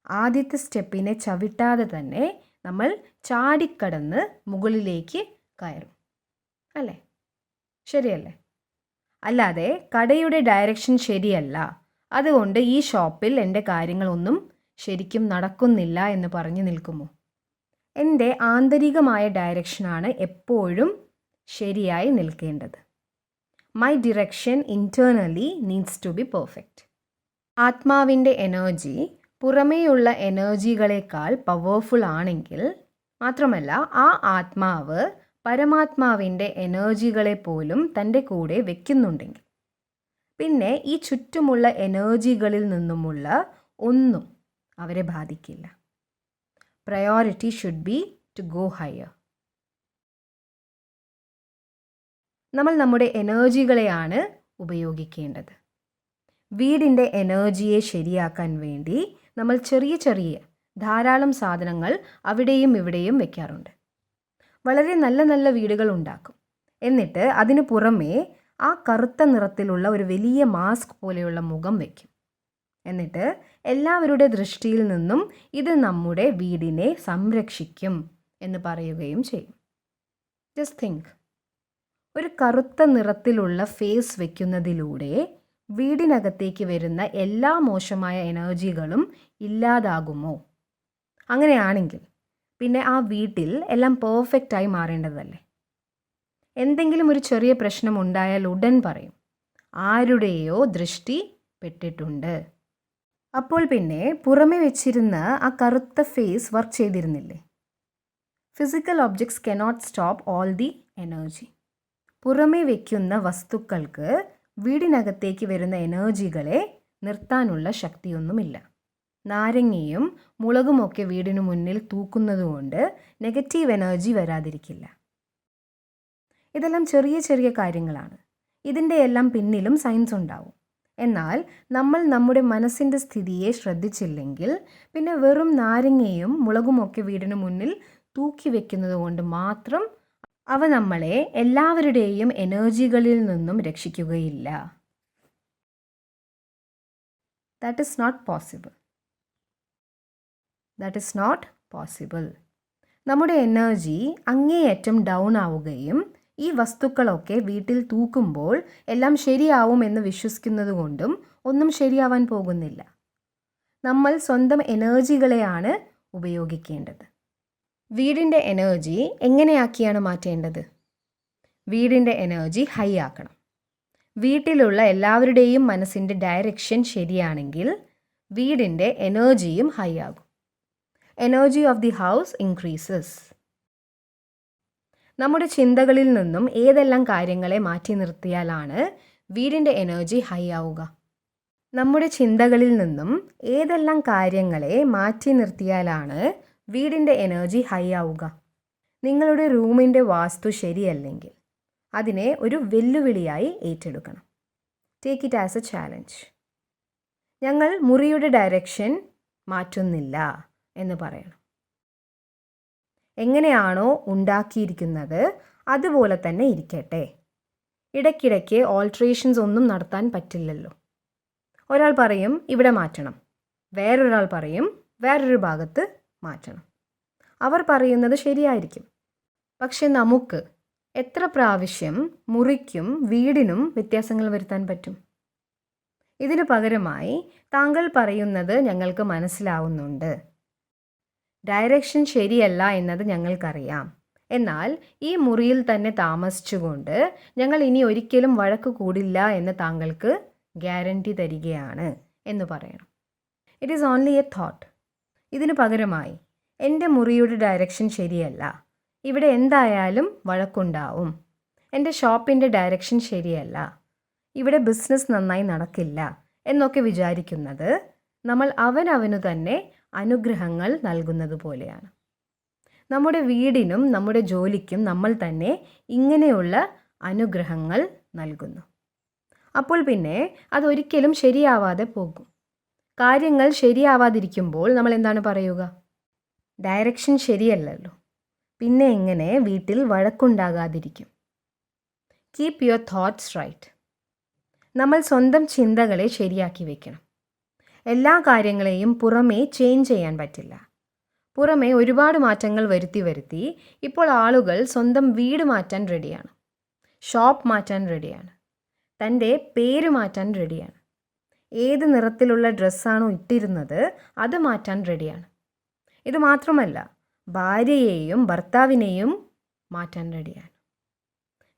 ആദ്യത്തെ സ്റ്റെപ്പിനെ ചവിട്ടാതെ തന്നെ നമ്മൾ ചാടിക്കടന്ന് മുകളിലേക്ക് കയറും, അല്ലേ? ശരിയല്ലേ? അല്ലാതെ കടയുടെ ഡയറക്ഷൻ ശരിയല്ല, അതുകൊണ്ട് ഈ ഷോപ്പിൽ എൻ്റെ കാര്യങ്ങളൊന്നും ശരിക്കും നടക്കുന്നില്ല എന്ന് പറഞ്ഞു നിൽക്കുമോ? എൻ്റെ ആന്തരികമായ ഡയറക്ഷനാണ് എപ്പോഴും ശരിയായി നിൽക്കേണ്ടത്. My direction internally needs to be perfect. ആത്മാവിൻ്റെ എനർജി പുറമേയുള്ള എനർജികളെക്കാൾ പവർഫുൾ ആണെങ്കിൽ, മാത്രമല്ല ആ ആത്മാവ് പരമാത്മാവിൻ്റെ എനർജികളെ പോലും തൻ്റെ കൂടെ വയ്ക്കുന്നുണ്ടെങ്കിൽ, പിന്നെ ഈ ചുറ്റുമുള്ള എനർജികളിൽ നിന്നുമുള്ള ഒന്നും അവരെ ബാധിക്കില്ല. Priority should be to go higher. നമ്മൾ നമ്മുടെ എനർജികളെയാണ് ഉപയോഗിക്കേണ്ടത്. വീടിൻ്റെ എനർജിയെ ശരിയാക്കാൻ വേണ്ടി നമ്മൾ ചെറിയ ധാരാളം സാധനങ്ങൾ അവിടെയും ഇവിടെയും വെക്കാറുണ്ട്. വളരെ നല്ല നല്ല വീടുകൾ ഉണ്ടാക്കും. എന്നിട്ട് അതിനു പുറമേ ആ കറുത്ത നിറത്തിലുള്ള ഒരു വലിയ മാസ്ക് പോലെയുള്ള മുഖം വയ്ക്കും. എന്നിട്ട് എല്ലാവരുടെ ദൃഷ്ടിയിൽ നിന്നും ഇത് നമ്മുടെ വീടിനെ സംരക്ഷിക്കും എന്ന് പറയുകയും ചെയ്യും. ജസ്റ്റ് തിങ്ക്, ഒരു കറുത്ത നിറത്തിലുള്ള ഫേസ് വയ്ക്കുന്നതിലൂടെ വീടിനകത്തേക്ക് വരുന്ന എല്ലാ മോശമായ എനർജികളും ഇല്ലാതാകുമോ? അങ്ങനെയാണെങ്കിൽ പിന്നെ ആ വീട്ടിൽ എല്ലാം പെർഫെക്റ്റായി മാറേണ്ടതല്ലേ? എന്തെങ്കിലും ഒരു ചെറിയ പ്രശ്നം ഉണ്ടായാൽ ഉടൻ പറയും, ആരുടെയോ ദൃഷ്ടി പെട്ടിട്ടുണ്ട്. അപ്പോൾ പിന്നെ പുറമെ വെച്ചിരുന്ന ആ കറുത്ത ഫേസ് വർക്ക് ചെയ്തിരുന്നില്ലേ? Physical objects cannot stop all the energy. പുറമെ വയ്ക്കുന്ന വസ്തുക്കൾക്ക് വീടിനകത്തേക്ക് വരുന്ന എനർജികളെ നിർത്താനുള്ള ശക്തിയൊന്നുമില്ല. നാരങ്ങയും മുളകുമൊക്കെ വീടിനു മുന്നിൽ തൂക്കുന്നതുകൊണ്ട് നെഗറ്റീവ് എനർജി വരാതിരിക്കില്ല. ഇതെല്ലാം ചെറിയ കാര്യങ്ങളാണ്. ഇതിൻ്റെ എല്ലാം പിന്നിലും സയൻസ് ഉണ്ടാവും. എന്നാൽ നമ്മൾ നമ്മുടെ മനസ്സിൻ്റെ സ്ഥിതിയെ ശ്രദ്ധിച്ചില്ലെങ്കിൽ പിന്നെ വെറും നാരങ്ങയും മുളകുമൊക്കെ വീടിനു മുന്നിൽ തൂക്കി വെക്കുന്നത് കൊണ്ട് മാത്രം അവ നമ്മളെ എല്ലാവരുടെയും എനർജികളിൽ നിന്നും രക്ഷിക്കുകയില്ല. That is not possible. That is not possible. നമ്മുടെ എനർജി അങ്ങേയറ്റം ഡൗൺ ആവുകയും ഈ വസ്തുക്കളൊക്കെ വീട്ടിൽ തൂക്കുമ്പോൾ എല്ലാം ശരിയാവുമെന്ന് വിശ്വസിക്കുന്നത് കൊണ്ടും ഒന്നും ശരിയാവാൻ പോകുന്നില്ല. നമ്മൾ സ്വന്തം എനർജികളെയാണ് ഉപയോഗിക്കേണ്ടത്. വീടിൻ്റെ എനർജി എങ്ങനെയാക്കിയാണ് മാറ്റേണ്ടത്? വീടിൻ്റെ എനർജി ഹൈ ആക്കണം. വീട്ടിലുള്ള എല്ലാവരുടെയും മനസ്സിൻ്റെ ഡയറക്ഷൻ ശരിയാണെങ്കിൽ വീടിൻ്റെ എനർജിയും ഹൈ ആകും. Energy of the house increases. നമ്മുടെ ചിന്തകളിൽ നിന്നും ഏതെല്ലാം കാര്യങ്ങളെ മാറ്റി നിർത്തിയാലാണ് വീടിൻ്റെ എനർജി ഹൈ ആവുക? നമ്മുടെ ചിന്തകളിൽ നിന്നും ഏതെല്ലാം കാര്യങ്ങളെ മാറ്റി നിർത്തിയാലാണ് വീടിൻ്റെ എനർജി ഹൈ ആവുക? നിങ്ങളുടെ റൂമിൻ്റെ വാസ്തു ശരിയല്ലെങ്കിൽ അതിനെ ഒരു വെല്ലുവിളിയായി ഏറ്റെടുക്കണം. Take it as A challenge. ഞങ്ങൾ മുറിയുടെ ഡയറക്ഷൻ മാറ്റുന്നില്ല എന്ന് പറയണം. എങ്ങനെയാണോ ഉണ്ടാക്കിയിരിക്കുന്നത് അതുപോലെ തന്നെ ഇരിക്കട്ടെ. ഇടയ്ക്കിടയ്ക്ക് ഓൾട്രേഷൻസ് ഒന്നും നടത്താൻ പറ്റില്ലല്ലോ. ഒരാൾ പറയും ഇവിടെ മാറ്റണം, വേറൊരാൾ പറയും വേറൊരു ഭാഗത്ത് മാറ്റണം. അവർ പറയുന്നത് ശരിയായിരിക്കും. പക്ഷെ നമുക്ക് എത്ര പ്രാവശ്യം മുറിക്കും വീടിനും വ്യത്യാസങ്ങൾ വരുത്താൻ പറ്റും? ഇതിനു പകരമായി താങ്കൾ പറയുന്നത് ഞങ്ങൾക്ക് മനസ്സിലാവുന്നുണ്ട്, ഡയറക്ഷൻ ശരിയല്ല എന്നത് ഞങ്ങൾക്കറിയാം, എന്നാൽ ഈ മുറിയിൽ തന്നെ താമസിച്ചുകൊണ്ട് ഞങ്ങൾ ഇനി ഒരിക്കലും വഴക്ക് കൂടില്ല എന്ന് താങ്കൾക്ക് ഗ്യാരണ്ടി തരികയാണ് എന്ന് പറയണം. It is only A thought. ഇതിനു പകരമായി എൻ്റെ മുറിയുടെ ഡയറക്ഷൻ ശരിയല്ല, ഇവിടെ എന്തായാലും വഴക്കുണ്ടാവും, എൻ്റെ ഷോപ്പിൻ്റെ ഡയറക്ഷൻ ശരിയല്ല, ഇവിടെ ബിസിനസ് നന്നായി നടക്കില്ല എന്നൊക്കെ വിചാരിക്കുന്നത് നമ്മൾ അവനവനു തന്നെ അനുഗ്രഹങ്ങൾ നൽകുന്നത് പോലെയാണ്. നമ്മുടെ വീടിനും നമ്മുടെ ജോലിക്കും നമ്മൾ തന്നെ ഇങ്ങനെയുള്ള അനുഗ്രഹങ്ങൾ നൽകുന്നു. അപ്പോൾ പിന്നെ അതൊരിക്കലും ശരിയാവാതെ പോകും. കാര്യങ്ങൾ ശരിയാവാതിരിക്കുമ്പോൾ നമ്മൾ എന്താണ് പറയുക? ഡയറക്ഷൻ ശരിയല്ലല്ലോ, പിന്നെ എങ്ങനെ വീട്ടിൽ വഴക്കുണ്ടാകാതിരിക്കും? Keep your thoughts right. നമ്മൾ സ്വന്തം ചിന്തകളെ ശരിയാക്കി വെക്കണം. എല്ലാ കാര്യങ്ങളെയും പുറമേ ചേഞ്ച് ചെയ്യാൻ പറ്റില്ല. പുറമേ ഒരുപാട് മാറ്റങ്ങൾ വരുത്തി ഇപ്പോൾ ആളുകൾ സ്വന്തം വീട് മാറ്റാൻ റെഡിയാണ്, ഷോപ്പ് മാറ്റാൻ റെഡിയാണ്, തൻ്റെ പേര് മാറ്റാൻ റെഡിയാണ്, ഏത് നിറത്തിലുള്ള ഡ്രസ്സാണോ ഇട്ടിരുന്നത് അത് മാറ്റാൻ റെഡിയാണ്. ഇത് മാത്രമല്ല, ഭാര്യയെയും ഭർത്താവിനെയും മാറ്റാൻ റെഡിയാണ്.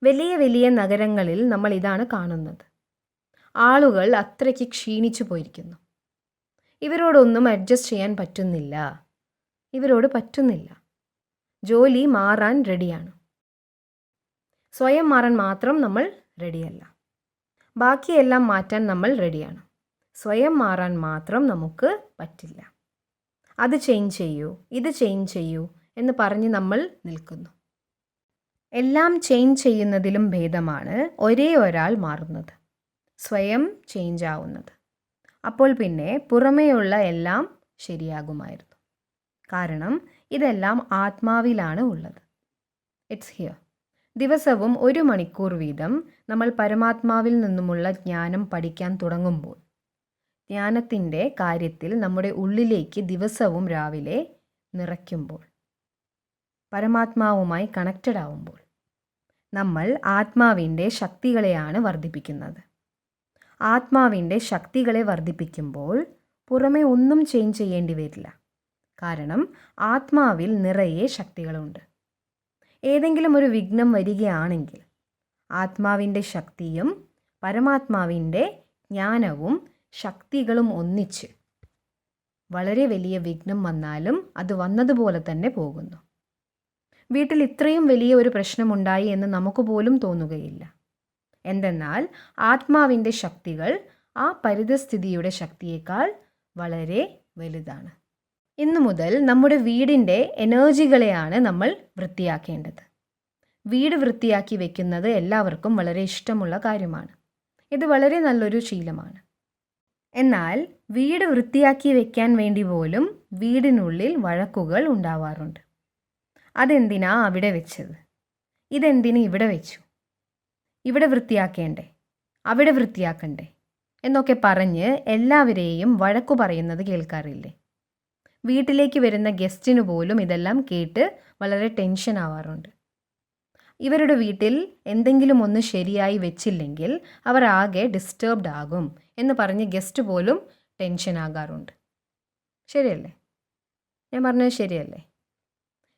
വലിയ വലിയ നഗരങ്ങളിൽ നമ്മൾ ഇതാണ് കാണുന്നത്. ആളുകൾ അത്രയ്ക്ക് ക്ഷീണിച്ചു പോയിരിക്കുന്നു. ഇവരോടൊന്നും അഡ്ജസ്റ്റ് ചെയ്യാൻ പറ്റുന്നില്ല, ഇവരോട് പറ്റുന്നില്ല. ജോലി മാറാൻ റെഡിയാണ്. സ്വയം മാറാൻ മാത്രം നമ്മൾ റെഡിയല്ല. ബാക്കിയെല്ലാം മാറ്റാൻ നമ്മൾ റെഡിയാണ്. സ്വയം മാറാൻ മാത്രം നമുക്ക് പറ്റില്ല. അത് ചേഞ്ച് ചെയ്യൂ, ഇത് ചേഞ്ച് ചെയ്യൂ എന്ന് പറഞ്ഞ് നമ്മൾ നിൽക്കുന്നു. എല്ലാം ചേഞ്ച് ചെയ്യുന്നതിലും ഭേദമാണ് ഒരേ ഒരാൾ മാറുന്നത്, സ്വയം ചേഞ്ച് ആവുന്നത്. അപ്പോൾ പിന്നെ പുറമേയുള്ള എല്ലാം ശരിയാകുമായിരുന്നു. കാരണം ഇതെല്ലാം ആത്മാവിലാണ് ഉള്ളത്. It's here. ദിവസവും 1 മണിക്കൂർ വീതം നമ്മൾ പരമാത്മാവിൽ നിന്നുമുള്ള ജ്ഞാനം പഠിക്കാൻ തുടങ്ങുമ്പോൾ, ജ്ഞാനത്തിൻ്റെ കാര്യത്തിൽ നമ്മുടെ ഉള്ളിലേക്ക് ദിവസവും രാവിലെ നിറയ്ക്കുമ്പോൾ, പരമാത്മാവുമായി കണക്റ്റഡ് ആവുമ്പോൾ നമ്മൾ ആത്മാവിൻ്റെ ശക്തികളെയാണ് വർദ്ധിപ്പിക്കുന്നത്. ആത്മാവിൻ്റെ ശക്തികളെ വർദ്ധിപ്പിക്കുമ്പോൾ പുറമെ ഒന്നും ചേഞ്ച് ചെയ്യേണ്ടി വരില്ല. കാരണം ആത്മാവിൽ നിറയെ ശക്തികളുണ്ട്. ഏതെങ്കിലും ഒരു വിഘ്നം വരികയാണെങ്കിൽ ആത്മാവിൻ്റെ ശക്തിയും പരമാത്മാവിൻ്റെ ജ്ഞാനവും ശക്തികളും ഒന്നിച്ച് വളരെ വലിയ വിഘ്നം വന്നാലും അത് വന്നതുപോലെ തന്നെ പോകുന്നു. വീട്ടിൽ ഇത്രയും വലിയ ഒരു പ്രശ്നമുണ്ടായി എന്ന് നമുക്ക് പോലും തോന്നുകയില്ല. എന്തെന്നാൽ ആത്മാവിൻ്റെ ശക്തികൾ ആ പരിതസ്ഥിതിയുടെ ശക്തിയേക്കാൾ വളരെ വലുതാണ്. ഇന്നു മുതൽ നമ്മുടെ വീടിൻ്റെ എനർജികളെയാണ് നമ്മൾ വൃത്തിയാക്കേണ്ടത്. വീട് വൃത്തിയാക്കി വെക്കുന്നത് എല്ലാവർക്കും വളരെ ഇഷ്ടമുള്ള കാര്യമാണ്. ഇത് വളരെ നല്ലൊരു ശീലമാണ്. എന്നാൽ വീട് വൃത്തിയാക്കി വെക്കാൻ വേണ്ടി പോലും വീടിനുള്ളിൽ വഴക്കുകൾ ഉണ്ടാവാറുണ്ട്. അതെന്തിനാ അവിടെ വെച്ചത്? ഇതെന്തിന് ഇവിടെ വെച്ചു? ഇവിടെ വൃത്തിയാക്കേണ്ടേ, അവിടെ വൃത്തിയാക്കണ്ടേ എന്നൊക്കെ പറഞ്ഞ് എല്ലാവരെയും വഴക്കു പറയുന്നത് കേൾക്കാറില്ലേ? വീട്ടിലേക്ക് വരുന്ന ഗസ്റ്റിന് പോലും ഇതെല്ലാം കേട്ട് വളരെ ടെൻഷൻ ആവാറുണ്ട്. ഇവരുടെ വീട്ടിൽ എന്തെങ്കിലും ഒന്ന് ശരിയായി വെച്ചില്ലെങ്കിൽ അവർ ആകെ ഡിസ്റ്റർബ്ഡ് ആകും എന്ന് പറഞ്ഞ് ഗസ്റ്റ് പോലും ടെൻഷൻ ആകാറുണ്ട്. ശരിയല്ലേ? ഞാൻ പറഞ്ഞത് ശരിയല്ലേ?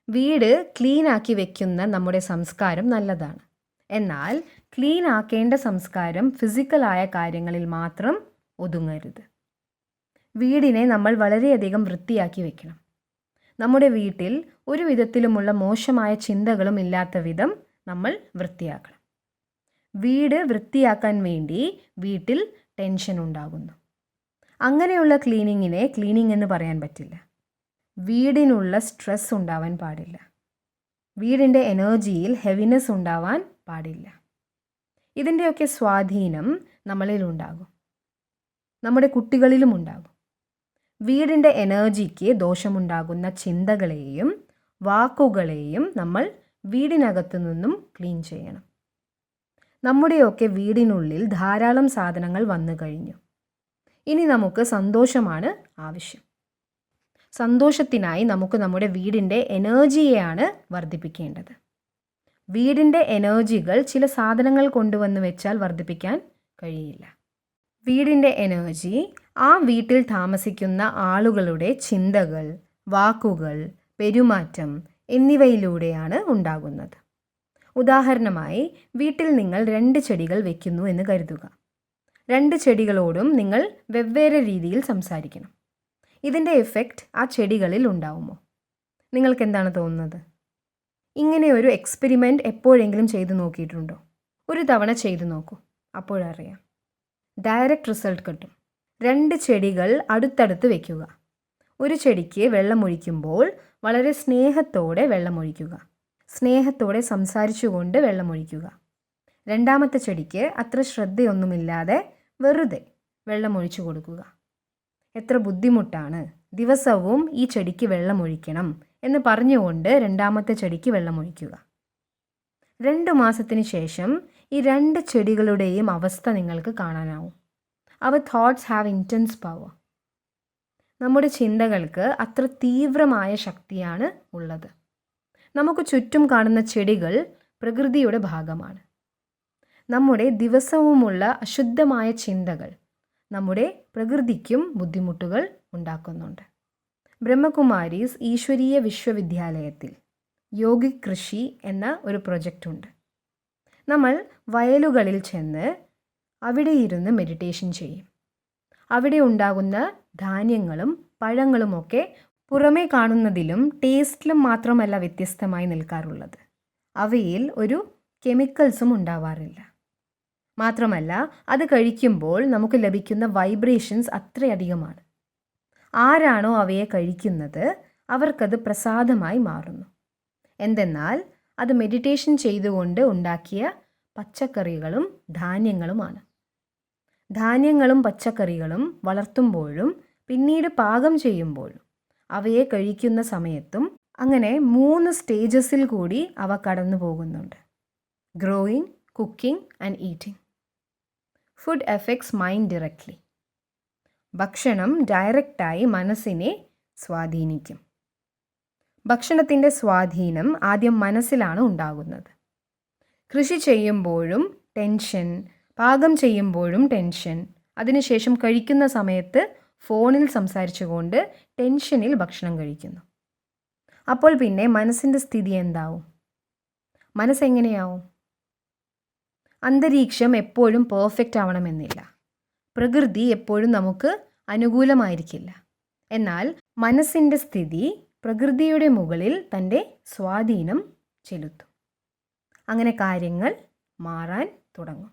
വീട് ക്ലീൻ ആക്കി വെക്കുന്ന നമ്മുടെ സംസ്കാരം നല്ലതാണ്. എന്നാൽ ക്ലീൻ ആക്കേണ്ട സംസ്കാരം ഫിസിക്കലായ കാര്യങ്ങളിൽ മാത്രം ഒതുങ്ങരുത്. വീടിനെ നമ്മൾ വളരെയധികം വൃത്തിയാക്കി വെക്കണം. നമ്മുടെ വീട്ടിൽ ഒരു വിധത്തിലുമുള്ള മോശമായ ചിന്തകളും ഇല്ലാത്ത വിധം നമ്മൾ വൃത്തിയാക്കണം. വീട് വൃത്തിയാക്കാൻ വേണ്ടി വീട്ടിൽ ടെൻഷൻ ഉണ്ടാകുന്നു. അങ്ങനെയുള്ള ക്ലീനിങ്ങിനെ ക്ലീനിങ് എന്ന് പറയാൻ പറ്റില്ല. വീടിനുള്ള സ്ട്രെസ് ഉണ്ടാവാൻ പാടില്ല. വീടിൻ്റെ എനർജിയിൽ ഹെവിനെസ് ഉണ്ടാവാൻ പാടില്ല. ഇതിൻ്റെയൊക്കെ സ്വാധീനം നമ്മളിൽ ഉണ്ടാകും, നമ്മുടെ കുട്ടികളിലും ഉണ്ടാകും. വീടിൻ്റെ എനർജിക്ക് ദോഷമുണ്ടാകുന്ന ചിന്തകളെയും വാക്കുകളെയും നമ്മൾ വീടിനകത്തു നിന്നും ക്ലീൻ ചെയ്യണം. നമ്മുടെയൊക്കെ വീടിനുള്ളിൽ ധാരാളം സാധനങ്ങൾ വന്നു കഴിഞ്ഞു. ഇനി നമുക്ക് സന്തോഷമാണ് ആവശ്യം. സന്തോഷത്തിനായി നമുക്ക് നമ്മുടെ വീടിൻ്റെ എനർജിയെയാണ് വർദ്ധിപ്പിക്കേണ്ടത്. വീടിൻ്റെ എനർജികൾ ചില സാധനങ്ങൾ കൊണ്ടുവന്ന് വെച്ചാൽ വർദ്ധിപ്പിക്കാൻ കഴിയില്ല. വീടിൻ്റെ എനർജി ആ വീട്ടിൽ താമസിക്കുന്ന ആളുകളുടെ ചിന്തകൾ, വാക്കുകൾ, പെരുമാറ്റം എന്നിവയിലൂടെയാണ് ഉണ്ടാകുന്നത്. ഉദാഹരണമായി, വീട്ടിൽ നിങ്ങൾ 2 ചെടികൾ വെക്കുന്നു എന്ന് കരുതുക. 2 ചെടികളോടും നിങ്ങൾ വെവ്വേറെ രീതിയിൽ സംസാരിക്കണം. ഇതിൻ്റെ എഫക്റ്റ് ആ ചെടികളിൽ ഉണ്ടാവുമോ? നിങ്ങൾക്ക് എന്താണ് തോന്നുന്നത്? ഇങ്ങനെ ഒരു എക്സ്പെരിമെൻ്റ് എപ്പോഴെങ്കിലും ചെയ്തു നോക്കിയിട്ടുണ്ടോ? ഒരു തവണ ചെയ്തു നോക്കൂ, അപ്പോഴറിയാം. ഡയറക്റ്റ് റിസൾട്ട് കിട്ടും. 2 ചെടികൾ അടുത്തടുത്ത് വയ്ക്കുക. ഒരു ചെടിക്ക് വെള്ളമൊഴിക്കുമ്പോൾ വളരെ സ്നേഹത്തോടെ വെള്ളമൊഴിക്കുക. സ്നേഹത്തോടെ സംസാരിച്ചുകൊണ്ട് വെള്ളമൊഴിക്കുക. രണ്ടാമത്തെ ചെടിക്ക് അത്ര ശ്രദ്ധയൊന്നുമില്ലാതെ വെറുതെ വെള്ളമൊഴിച്ചു കൊടുക്കുക. എത്ര ബുദ്ധിമുട്ടാണ്! ദിവസവും ഈ ചെടിക്ക് വെള്ളമൊഴിക്കണം എന്ന് പറഞ്ഞുകൊണ്ട് രണ്ടാമത്തെ ചെടിക്ക് വെള്ളമൊഴിക്കുക. 2 മാസത്തിന് ശേഷം ഈ 2 ചെടികളുടെയും അവസ്ഥ നിങ്ങൾക്ക് കാണാനാവും. Our thoughts have intense power. നമ്മുടെ ചിന്തകൾക്ക് അത്ര തീവ്രമായ ശക്തിയാണ് ഉള്ളത്. നമുക്ക് ചുറ്റും കാണുന്ന ചെടികൾ പ്രകൃതിയുടെ ഭാഗമാണ്. നമ്മുടെ ദിവസവുമുള്ള അശുദ്ധമായ ചിന്തകൾ നമ്മുടെ പ്രകൃതിക്കും ബുദ്ധിമുട്ടുകൾ ഉണ്ടാക്കുന്നുണ്ട്. ബ്രഹ്മകുമാരീസ് ഈശ്വരീയ വിശ്വവിദ്യാലയത്തിൽ യോഗിക് കൃഷി എന്ന ഒരു പ്രൊജക്റ്റുണ്ട്. നമ്മൾ വയലുകളിൽ ചെന്ന് അവിടെ ഇരുന്ന് മെഡിറ്റേഷൻ ചെയ്യും. അവിടെ ഉണ്ടാകുന്ന ധാന്യങ്ങളും പഴങ്ങളുമൊക്കെ പുറമേ കാണുന്നതിലും ടേസ്റ്റിലും മാത്രമല്ല വ്യത്യസ്തമായി നിൽക്കാറുള്ളത്. അവയിൽ ഒരു കെമിക്കൽസും ഉണ്ടാവാറില്ല. മാത്രമല്ല, അത് കഴിക്കുമ്പോൾ നമുക്ക് ലഭിക്കുന്ന വൈബ്രേഷൻസ് അത്രയധികമാണ്. ആരാണോ അവയെ കഴിക്കുന്നത് അവർക്കത് പ്രസാദമായി മാറുന്നു. എന്തെന്നാൽ അത് മെഡിറ്റേഷൻ ചെയ്തുകൊണ്ട് ഉണ്ടാക്കിയ പച്ചക്കറികളും ധാന്യങ്ങളുമാണ്. ധാന്യങ്ങളും പച്ചക്കറികളും വളർത്തുമ്പോഴും പിന്നീട് പാകം ചെയ്യുമ്പോഴും അവയെ കഴിക്കുന്ന സമയത്തും അങ്ങനെ 3 സ്റ്റേജസിൽ കൂടി അവ കടന്നു പോകുന്നുണ്ട്: growing, cooking and eating. Food effects mind directly. ഭക്ഷണം ഡയറക്റ്റായി മനസ്സിനെ സ്വാധീനിക്കും. ഭക്ഷണത്തിൻ്റെ സ്വാധീനം ആദ്യം മനസ്സിലാണ് ഉണ്ടാകുന്നത്. കൃഷി ചെയ്യുമ്പോഴും ടെൻഷൻ, പാകം ചെയ്യുമ്പോഴും ടെൻഷൻ, അതിനുശേഷം കഴിക്കുന്ന സമയത്ത് ഫോണിൽ സംസാരിച്ചുകൊണ്ട് ടെൻഷനിൽ ഭക്ഷണം കഴിക്കുന്നു. അപ്പോൾ പിന്നെ മനസ്സിൻ്റെ സ്ഥിതി എന്താവും? മനസ്സെങ്ങനെയാവും? അന്തരീക്ഷം എപ്പോഴും പെർഫെക്റ്റ് ആവണമെന്നില്ല. പ്രകൃതി എപ്പോഴും നമുക്ക് അനുകൂലമായിരിക്കില്ല. എന്നാൽ മനസ്സിൻ്റെ സ്ഥിതി പ്രകൃതിയുടെ മുകളിൽ തൻ്റെ സ്വാധീനം ചെലുത്തും. അങ്ങനെ കാര്യങ്ങൾ മാറാൻ തുടങ്ങും.